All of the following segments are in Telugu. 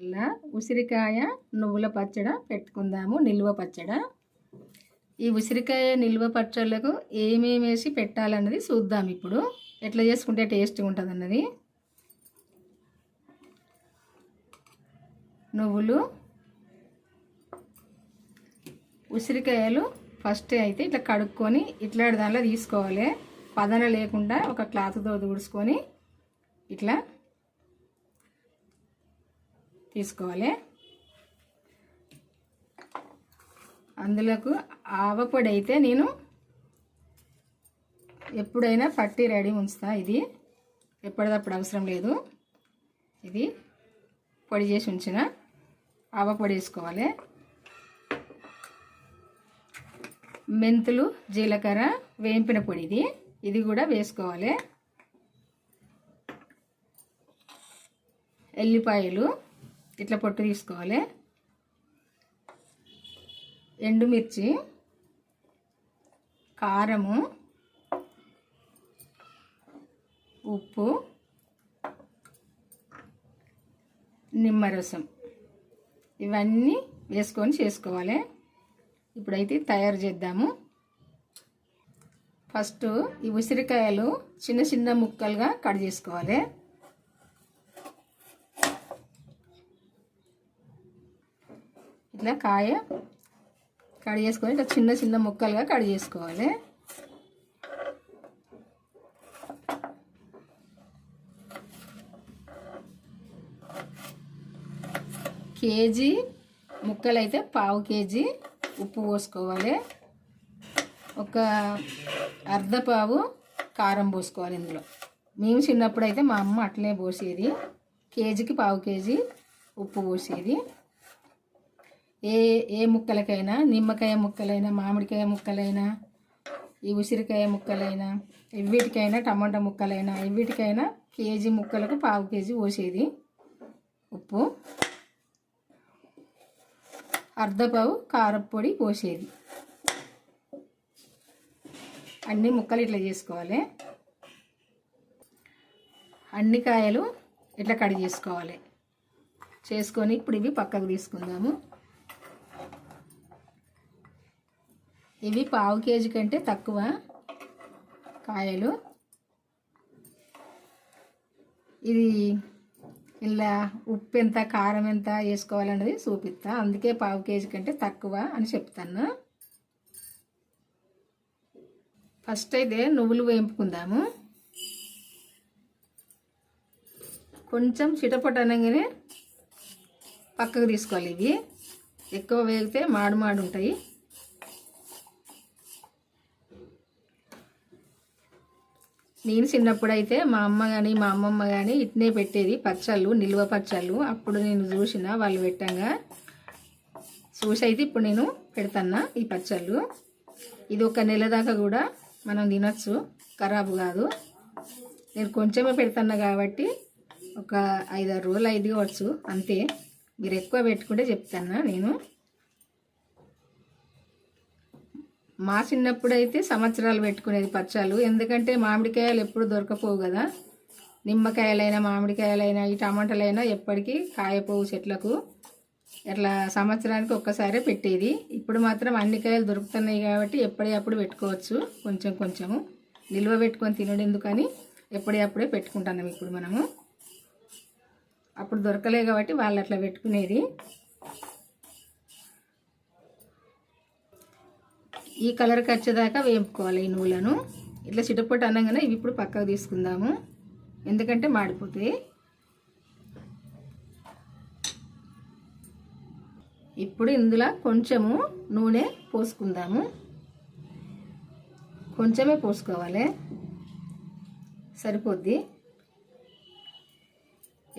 అలా ఉసిరికాయ నువ్వుల పచ్చడి పెట్టుకుందాము. నిల్వ పచ్చడి. ఈ ఉసిరికాయ నిల్వ పచ్చళ్ళకు ఏమేమి వేసి పెట్టాలన్నది చూద్దాం. ఇప్పుడు ఎట్లా చేసుకుంటే టేస్ట్గా ఉంటుంది అన్నది. నువ్వులు, ఉసిరికాయలు ఫస్ట్ అయితే ఇట్లా కడుక్కొని ఇట్లాంటి దానిలో తీసుకోవాలి. పదన లేకుండా ఒక క్లాత్తో తుడుచుకొని ఇట్లా తీసుకోవాలి. అందులోకి ఆవపొడి అయితే నేను ఎప్పుడైనా పట్టి రెడీ ఉంచుతా. ఇది ఎప్పటిదప్పుడు అవసరం లేదు. ఇది పొడి చేసి ఉంచిన ఆవపొడి వేసుకోవాలి. మెంతులు, జీలకర్ర వేంపిన పొడి ఇది కూడా వేసుకోవాలి. ఎల్లిపాయలు ఇట్లా పొట్టు తీసుకోవాలి. ఎండుమిర్చి, కారము, ఉప్పు, నిమ్మరసం ఇవన్నీ వేసుకొని చేసుకోవాలి. ఇప్పుడైతే తయారు చేద్దాము. ఫస్ట్ ఈ ఉసిరికాయలు చిన్న చిన్న ముక్కలుగా కట్ చేసుకోవాలి. ఇట్లా కాయ కట్ చేసుకొని ఇట్లా చిన్న చిన్న ముక్కలుగా కట్ చేసుకోవాలి. కేజీ ముక్కలు అయితే పావు కేజీ ఉప్పు పోసుకోవాలి. ఒక అర్ధ పావు కారం పోసుకోవాలి. ఇందులో మేము చిన్నప్పుడు అయితే మా అమ్మ అట్లనే పోసేది. కేజీకి పావు కేజీ ఉప్పు పోసేది. ఏ ముక్కలకైనా, నిమ్మకాయ ముక్కలైనా, మామిడికాయ ముక్కలైనా, ఈ ఉసిరికాయ ముక్కలైనా, ఎవ్విటికైనా, టమాటా ముక్కలైనా, ఎవ్విటికైనా కేజీ ముక్కలకు పావు కేజీ పోసేది ఉప్పు. అర్ధపావు కారపొడి పోసేది. అన్ని ముక్కలు ఇట్లా చేసుకోవాలి. అన్ని కాయలు ఇట్లా కట్ చేసుకోవాలి. చేసుకొని ఇప్పుడు ఇవి పక్కకు తీసుకుందాము. ఇవి పావు కేజీ కంటే తక్కువ కాయలు. ఇది ఇలా ఉప్పు ఎంత, కారం ఎంత వేసుకోవాలన్నది చూపిస్తా. అందుకే పావు కేజీ కంటే తక్కువ అని చెప్తాను. ఫస్ట్ అయితే నువ్వులు వేంపుకుందాము. కొంచెం చిటపట అనగానే పక్కకు తీసుకోవాలి. ఇవి ఎక్కువ వేగితే మాడు ఉంటాయి. నేను చిన్నప్పుడు అయితే మా అమ్మ కానీ మా అమ్మమ్మ కానీ ఇట్నే పెట్టేది పచ్చళ్ళు, నిల్వ పచ్చళ్ళు. అప్పుడు నేను చూసిన వాళ్ళు పెట్టంగా చూసి అయితే ఇప్పుడు నేను పెడతాను ఈ పచ్చళ్ళు. ఇది ఒక నెల దాకా కూడా మనం తినచ్చు, ఖరాబు కాదు. నేను కొంచెమే పెడతాను కాబట్టి ఒక 5-6 రోజులు అయితే కావచ్చు అంతే. మీరు ఎక్కువ పెట్టుకుంటే చెప్తాను నేను. మా చిన్నప్పుడు అయితే సంవత్సరాలు పెట్టుకునేది పచ్చళ్ళు. ఎందుకంటే మామిడికాయలు ఎప్పుడు దొరకపోవు కదా. నిమ్మకాయలైనా, మామిడికాయలైనా, ఈ టమాటాలైనా ఎప్పటికీ కాయపోవు చెట్లకు. అట్లా సంవత్సరానికి ఒక్కసారే పెట్టేది. ఇప్పుడు మాత్రం అన్ని కాయలు దొరుకుతున్నాయి కాబట్టి ఎప్పటికప్పుడు పెట్టుకోవచ్చు. కొంచెం కొంచెము నిల్వ పెట్టుకొని తినడం ఎందుకని ఎప్పటికప్పుడే పెట్టుకుంటున్నాం ఇప్పుడు మనము. అప్పుడు దొరకలే కాబట్టి వాళ్ళు అట్లా పెట్టుకునేది. ఈ కలర్కి వచ్చేదాకా వేపుకోవాలి ఈ నువ్వులను. ఇట్లా చిటపొట్టు అనగానే ఇవి ఇప్పుడు పక్కకు తీసుకుందాము, ఎందుకంటే మాడిపోతాయి. ఇప్పుడు ఇందులో కొంచెము నూనె పోసుకుందాము. కొంచెమే పోసుకోవాలి, సరిపోద్ది.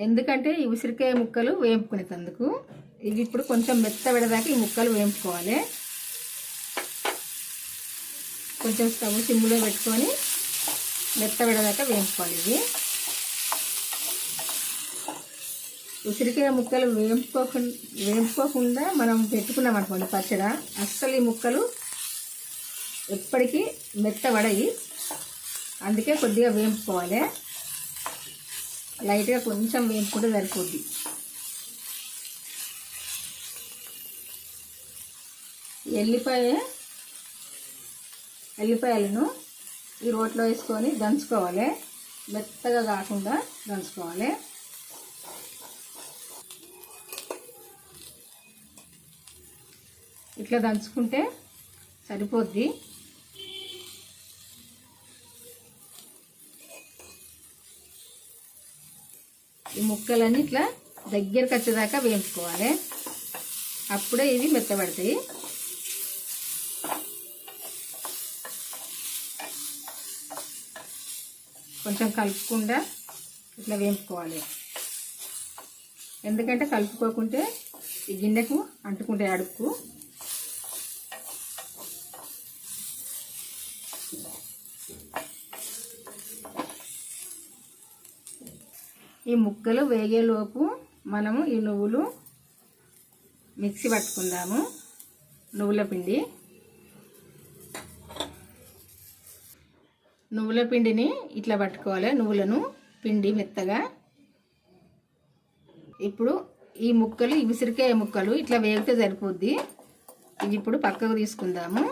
ఎందుకంటే ఈ ఉసిరికాయ ముక్కలు వేపుకునేందుకు. ఇవి ఇప్పుడు కొంచెం మెత్తబడేదాకా ఈ ముక్కలు వేపుకోవాలి. కొంచెం స్టవ్ సిమ్లో పెట్టుకొని మెత్తబడేదాకా వేపుకోవాలి. ఇవి ఉసిరికాయ ముక్కలు వేపుకోకుండా మనం పెట్టుకున్నాం అనుకోండి పచ్చడి, అస్సలు ఈ ముక్కలు ఎప్పటికీ మెత్తబడయి. అందుకే కొద్దిగా వేపుకోవాలి. లైట్గా కొంచెం వేపుకుంటే సరిపోద్ది. ఎల్లిపాయలను ఈ రోట్లో వేసుకొని దంచుకోవాలి. మెత్తగా కాకుండా దంచుకోవాలి. ఇట్లా దంచుకుంటే సరిపోద్ది. ఈ ముక్కలన్నీ ఇట్లా దగ్గరికి వచ్చేదాకా వేయించుకోవాలి. అప్పుడే ఇవి మెత్తబడతాయి. కొంచెం కలుపుకుండా ఇట్లా వేయించుకోవాలి. ఎందుకంటే కలుపుకోకుంటే ఈ గిన్నెకు అంటుకుంటే అడుక్కు. ఈ ముక్కలు వేగేలోపు మనము ఈ నువ్వులు మిక్సీ పట్టుకుందాము. నువ్వుల పిండిని ఇట్లా పట్టుకోవాలి. నువ్వులను పిండి మెత్తగా. ఇప్పుడు ఈ ముక్కలు, ఈ విసిరికాయ ముక్కలు ఇట్లా వేగితే సరిపోద్ది. ఇవి ఇప్పుడు పక్కకు తీసుకుందాము.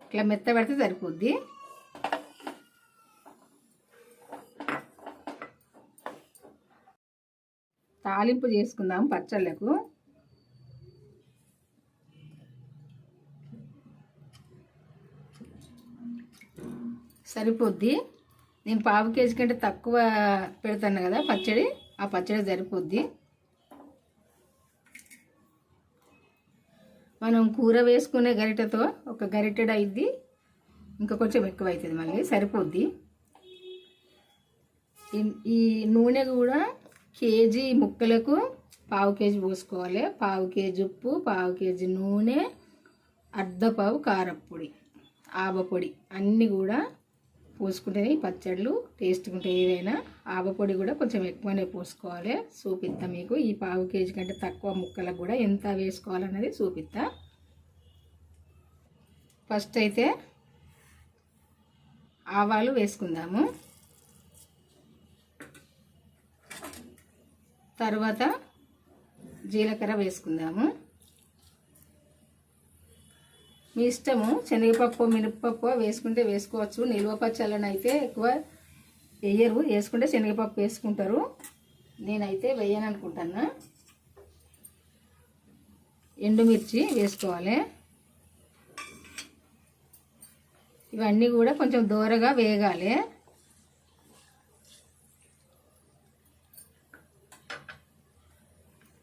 ఇట్లా మెత్తబడితే సరిపోద్ది. తాలింపు చేసుకుందాం పచ్చళ్ళకు. సరిపోద్ది. నేను 1/2 కేజీ కంటే తక్కువ పెడతాను కదా పచ్చడి. ఆ పచ్చడి సరిపోద్ది. మనం కూర వేసుకునే గరిటెతో ఒక గరిటెడు అయింది. ఇంకా కొంచెం ఎక్కువ అవుతుంది. మళ్ళీ సరిపోద్ది. ఈ నూనె కూడా కేజీ ముక్కలకు 1/2 కేజీ పోసుకోవాలి. 1/2 కేజీ ఉప్పు, 1/2 కేజీ నూనె, 1/2 పావు కారప్పొడి, ఆవపొడి అన్నీ కూడా పోసుకుంటేనే పచ్చళ్ళు టేస్ట్గా ఉంటాయి. ఏదైనా ఆవపొడి కూడా కొంచెం ఎక్కువనే పోసుకోవాలి. చూపిస్తా మీకు. ఈ 1/2 కేజీ కంటే తక్కువ ముక్కలకు కూడా ఎంత వేసుకోవాలన్నది చూపిస్తా. ఫస్ట్ అయితే ఆవాలు వేసుకుందాము. తర్వాత జీలకర్ర వేసుకుందాము. మీ ఇష్టము. శనగపప్పు, మినపప్పు వేసుకుంటే వేసుకోవచ్చు. నిల్వ పచ్చళ్ళను అయితే ఎక్కువ వేయరు. వేసుకుంటే శనగపప్పు వేసుకుంటారు. నేనైతే వేయను అనుకుంటున్నా. ఎండుమిర్చి వేసుకోవాలి. ఇవన్నీ కూడా కొంచెం దోరగా వేగాలి.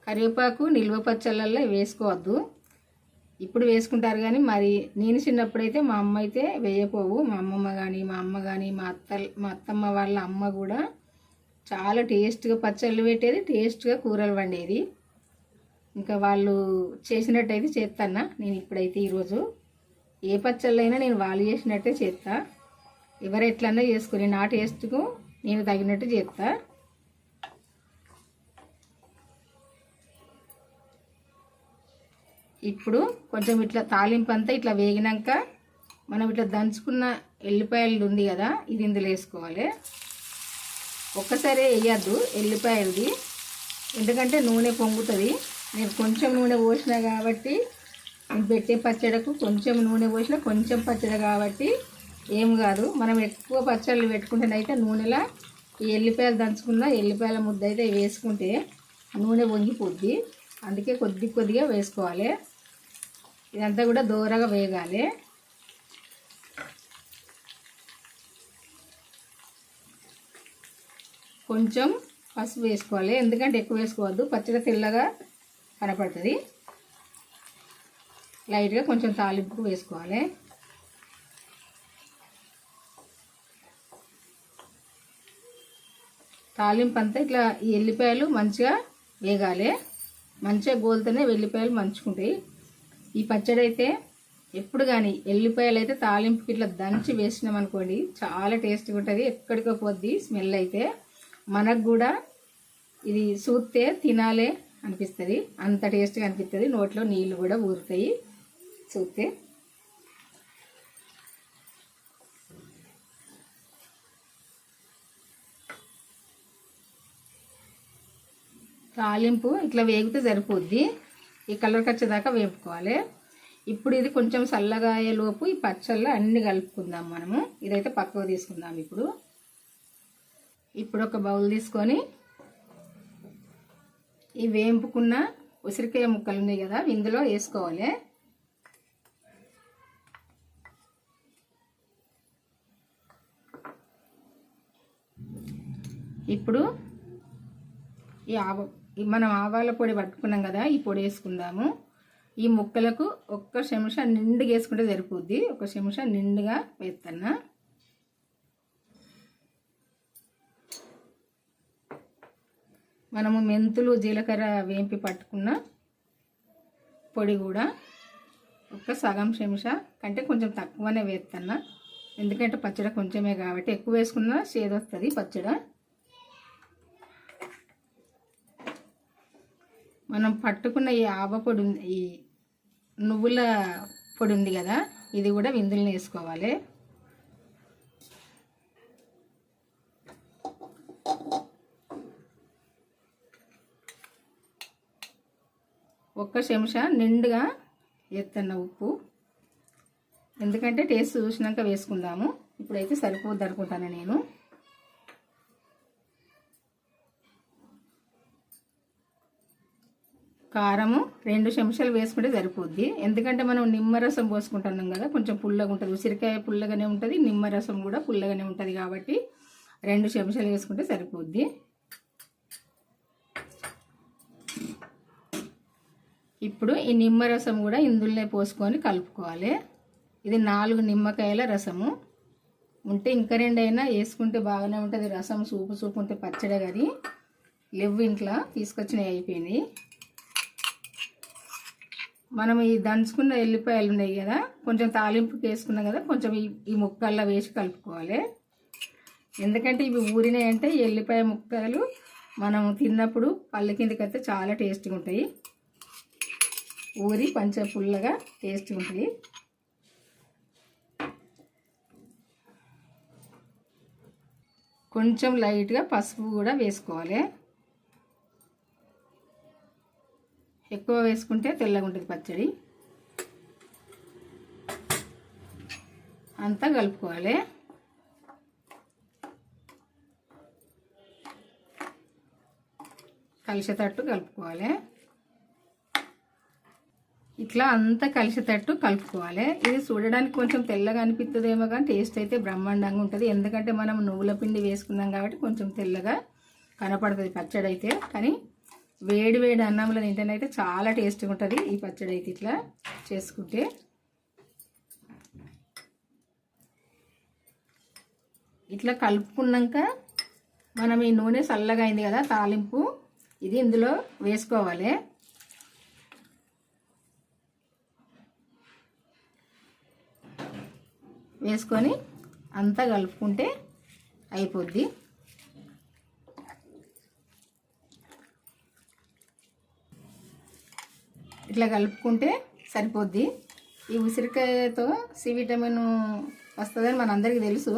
కరివేపాకు నిల్వ పచ్చళ్ళల్లో వేసుకోవద్దు. ఇప్పుడు వేసుకుంటారు కానీ మరి నేను చిన్నప్పుడైతే మా అమ్మ అయితే వేయపోవు. మా అమ్మమ్మ కానీ, మా అమ్మ కానీ, మా అత్తమ్మ వాళ్ళ అమ్మ కూడా చాలా టేస్ట్గా పచ్చళ్ళు పెట్టేది, టేస్ట్గా కూరలు వండేది. ఇంకా వాళ్ళు చేసినట్టయితే చేస్తాను నేను. ఇప్పుడైతే ఈరోజు ఏ పచ్చళ్ళైనా నేను వాళ్ళు చేసినట్టే చేస్తా. ఎవరు ఎట్లన్నా చేసుకుని నా టేస్ట్కు నేను తగినట్టు చేస్తా. ఇప్పుడు కొంచెం ఇట్లా తాలింపు అంతా ఇట్లా వేగినాక మనం ఇట్లా దంచుకున్న ఎల్లిపాయలు ఉంది కదా, ఇది ఇందులో వేసుకోవాలి. ఒక్కసారి వేయద్దు ఎల్లిపాయలది, ఎందుకంటే నూనె పొంగుతుంది. నేను కొంచెం నూనె పోసినా కాబట్టి, నేను పెట్టే పచ్చడకు కొంచెం నూనె పోసినా కొంచెం పచ్చడి కాబట్టి ఏం కాదు. మనం ఎక్కువ పచ్చళ్ళు పెట్టుకుంటేనైతే నూనెలా ఈ ఎల్లిపాయలు దంచుకున్న ఎల్లిపాయల ముద్ద అయితే వేసుకుంటే నూనె పొంగిపోద్ది. అందుకే కొద్దిగా వేసుకోవాలి. ఇదంతా కూడా దోరగా వేగాలి. కొంచెం పసుపు వేసుకోవాలి, ఎందుకంటే ఎక్కువ వేసుకోవద్దు. పచ్చడి తెల్లగా కనపడుతుంది. లైట్గా కొంచెం తాలింపు వేసుకోవాలి. తాలింపు అంతా ఇట్లా ఈ ఎల్లిపాయలు మంచిగా వేగాలి. మంచిగా గోలుతూనే వెల్లిపాయలు మంచుకుంటాయి. ఈ పచ్చడి అయితే ఎప్పుడు కానీ ఎల్లిపాయలు అయితే తాలింపుకి ఇట్లా దంచి వేసినాం అనుకోండి, చాలా టేస్ట్గా ఉంటుంది. ఎక్కడికో పోద్ది స్మెల్ అయితే. మనకు కూడా ఇది చూస్తే తినాలే అనిపిస్తుంది. అంత టేస్ట్గా అనిపిస్తుంది. నోట్లో నీళ్ళు కూడా ఊరుతాయి చూస్తే. తాలింపు ఇట్లా వేగితే సరిపోద్ది. ఈ కలర్ వచ్చేదాకా వేపుకోవాలి. ఇప్పుడు ఇది కొంచెం చల్లగా అయ్యేలోపు ఈ పచ్చళ్ళు అన్నీ కలుపుకుందాం మనము. ఇదైతే పక్కకు తీసుకుందాం. ఇప్పుడు ఒక బౌల్ తీసుకొని ఈ వేంపుకున్న ఉసిరికాయ ముక్కలు ఉన్నాయి కదా, ఇందులో వేసుకోవాలి. ఇప్పుడు మనం ఆవాల పొడి పట్టుకున్నాం కదా, ఈ పొడి వేసుకుందాము. ఈ ముక్కలకు ఒక్క చెంచా నిండుగా వేసుకుంటే సరిపోద్ది. ఒక చెంచా నిండుగా వేస్తున్నా. మనము మెంతులు జీలకర్ర వేంపి పట్టుకున్న పొడి కూడా ఒక్క సగం చెంచా కంటే కొంచెం తక్కువనే వేస్తున్నా. ఎందుకంటే పచ్చడి కొంచెమే కాబట్టి, ఎక్కువ వేసుకున్నా చేదొస్తుంది పచ్చడి. మనం పట్టుకున్న ఈ ఆవ పొడి ఈ నువ్వుల పొడి ఉంది కదా, ఇది కూడా ఇందులో వేసుకోవాలి. ఒక్క చెంచా నిండుగా వేస్తున్న ఉప్పు, ఎందుకంటే టేస్ట్ చూసినాక వేసుకుందాము. ఇప్పుడైతే సరిపోద్ది అనుకుంటాను నేను. కారము 2 చెంచాలు వేసుకుంటే సరిపోద్ది. ఎందుకంటే మనం నిమ్మరసం పోసుకుంటున్నాం కదా, కొంచెం పుల్లగా ఉంటుంది. ఉసిరికాయ పుల్లగానే ఉంటుంది, నిమ్మరసం కూడా పుల్లగానే ఉంటుంది కాబట్టి 2 చెంచాలు వేసుకుంటే సరిపోద్ది. ఇప్పుడు ఈ నిమ్మరసం కూడా ఇందులోనే పోసుకొని కలుపుకోవాలి. ఇది 4 నిమ్మకాయల రసము ఉంటే ఇంకా 2 అయినా వేసుకుంటే బాగానే ఉంటుంది. రసం సూపు ఉంటే పచ్చడి కానీ లేవు, ఇంట్లో తీసుకొచ్చినవి అయిపోయింది. మనం ఈ దంచుకున్న ఎల్లిపాయలు ఉన్నాయి కదా, కొంచెం తాలింపుకి వేసుకున్నాం కదా, కొంచెం ఈ ముక్కల్లో వేసి కలుపుకోవాలి. ఎందుకంటే ఇవి ఊరినాయి అంటే ఈ ఎల్లిపాయ ముక్కలు మనం తిన్నప్పుడు పళ్ళ కిందకి అయితే చాలా టేస్ట్గా ఉంటాయి. ఊరి పంచ పుల్లగా టేస్ట్గా ఉంటుంది. కొంచెం లైట్గా పసుపు కూడా వేసుకోవాలి. ఎక్కువ వేసుకుంటే తెల్లగా ఉంటుంది పచ్చడి. అంతా కలుపుకోవాలి. కలిసేటట్టు కలుపుకోవాలి. ఇట్లా అంతా కలిసేటట్టు కలుపుకోవాలి. ఇది చూడడానికి కొంచెం తెల్లగా అనిపిస్తుందేమో కానీ టేస్ట్ అయితే బ్రహ్మాండంగా ఉంటుంది. ఎందుకంటే మనం నువ్వుల పిండి వేసుకున్నాం కాబట్టి కొంచెం తెల్లగా కనపడుతుంది పచ్చడి అయితే. కానీ వేడి వేడి అన్నంలో తింటేనైతే చాలా టేస్ట్గా ఉంటుంది ఈ పచ్చడి అయితే ఇట్లా చేసుకుంటే. ఇట్లా కలుపుకున్నాక మనం ఈ నూనె చల్లగా అయింది కదా తాలింపు, ఇది ఇందులో వేసుకోవాలి. వేసుకొని అంతా కలుపుకుంటే అయిపోద్ది. ఇట్లా కలుపుకుంటే సరిపోద్ది. ఈ ఉసిరికాయతో సి విటమిన్ వస్తుందని మనందరికీ తెలుసు.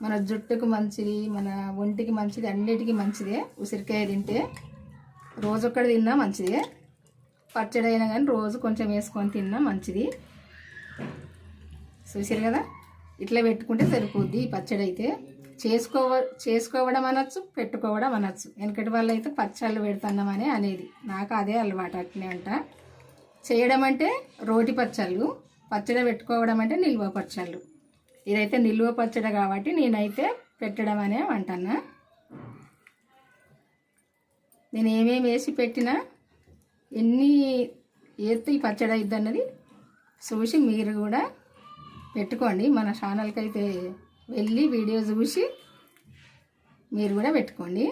మన జుట్టుకు మంచిది, మన ఒంటికి మంచిది, అన్నిటికీ మంచిదే ఉసిరికాయ తింటే. రోజు ఒక్కటి తిన్నా మంచిదే, పచ్చడి అయినా కానీ రోజు కొంచెం వేసుకొని తిన్నా మంచిది. చూసారు కదా, ఇట్లా పెట్టుకుంటే సరిపోద్ది ఈ పచ్చడి అయితే. చేసుకోవడం అనొచ్చు, పెట్టుకోవడం అనొచ్చు. వెనకటి వాళ్ళు అయితే పచ్చళ్ళు పెడుతున్నామని అనేది, నాకు అదే అలవాటు. అట్నే అంట. చేయడం అంటే రోటి పచ్చళ్ళు, పచ్చడి పెట్టుకోవడం అంటే నిల్వ పచ్చళ్ళు. ఇదైతే నిల్వ పచ్చడి కాబట్టి నేనైతే పెట్టడం అనే అంటున్నా. నేను ఏమేమి వేసి పెట్టినా ఎన్ని ఎత్తు ఈ పచ్చడి అయిద్ది అన్నది చూసి మీరు కూడా పెట్టుకోండి. మన ఛానల్కి అయితే వెళ్ళి వీడియో చూసి మీరు కూడా పెట్టుకోండి.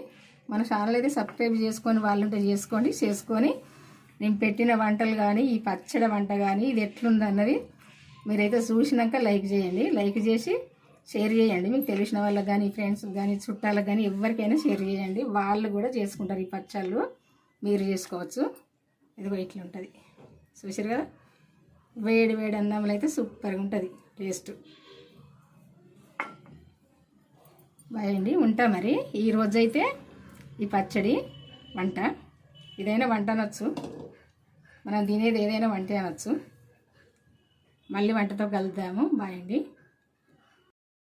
మన ఛానల్ అయితే సబ్స్క్రైబ్ చేసుకొని వాళ్ళుంటే చేసుకొని నేను పెట్టిన వంటలు కానీ ఈ పచ్చడి వంట కానీ ఇది ఎట్లుందన్నది మీరైతే చూసినాక లైక్ చేయండి. లైక్ చేసి షేర్ చేయండి. మీకు తెలిసిన వాళ్ళకి కానీ, ఫ్రెండ్స్కి కానీ, చుట్టాలకు కానీ ఎవరికైనా షేర్ చేయండి. వాళ్ళు కూడా చేసుకుంటారు ఈ పచ్చళ్ళు, మీరు చేసుకోవచ్చు. ఇదిగో ఇట్లా ఉంటుంది. చూసారు కదా, వేడి వేడి అన్నంలో అయితే సూపర్గా ఉంటుంది టేస్ట్. బాయ్ అండి, ఉంటా మరి. ఈరోజైతే ఈ పచ్చడి వంట ఇదైనా వంట అనొచ్చు, మనం తినేది ఏదైనా వంట అనొచ్చు. మళ్ళీ వంటతో కలుద్దాము. బాయ్ అండి.